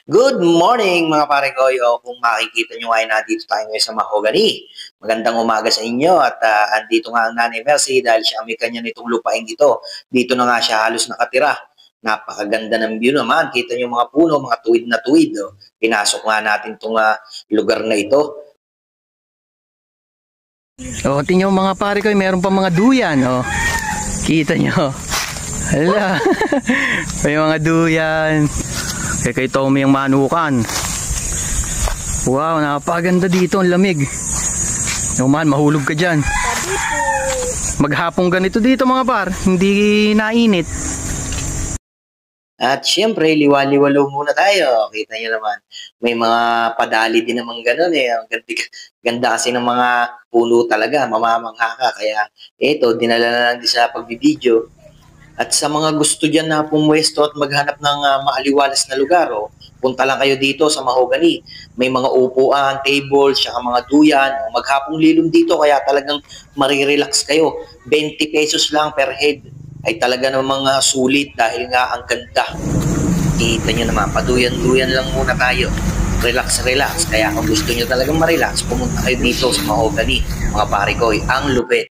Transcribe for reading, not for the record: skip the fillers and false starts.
Good morning mga pare ko. Kung makikita nyo ay nandito tayo ngayon sa Mahogany. Magandang umaga sa inyo at andito nga ang Nanay Mercy dahil siya may kanya nitong lupaing ito. Dito na nga siya halos nakatira. Napakaganda ng view naman. Kita nyo mga puno, mga tuwid na tuwid. Oh. Pinasok nga natin itong lugar na ito. Oh, tingnan mo mga pare ko, meron pa mga duyan, oh. Kita nyo. Hala. May mga duyan. Kay Tommy yung manukan. Wow, napakaganda dito, ang lamig. Naman, mahulog ka dyan. Maghapong ganito dito mga par, hindi nainit. At syempre, liwa-liwalo muna tayo. Kita nyo naman, may mga padali din naman ganun eh. Ang ganda, ganda kasi ng mga puno talaga, mamamangha ka. Kaya ito, dinala na lang din sa pagbibideo. At sa mga gusto dyan na pumwesto at maghanap ng maaliwalas na lugar, punta lang kayo dito sa Mahogany. May mga upuan, tables, saka mga duyan. Maghapong lilom dito kaya talagang marirelax kayo. 20 pesos lang per head ay talaga namang sulit dahil nga ang ganda. Kita nyo naman, paduyan-duyan lang muna tayo. Relax, relax. Kaya kung gusto nyo talagang ma-relax, pumunta kayo dito sa Mahogany. Mga pare ko, ang lupit.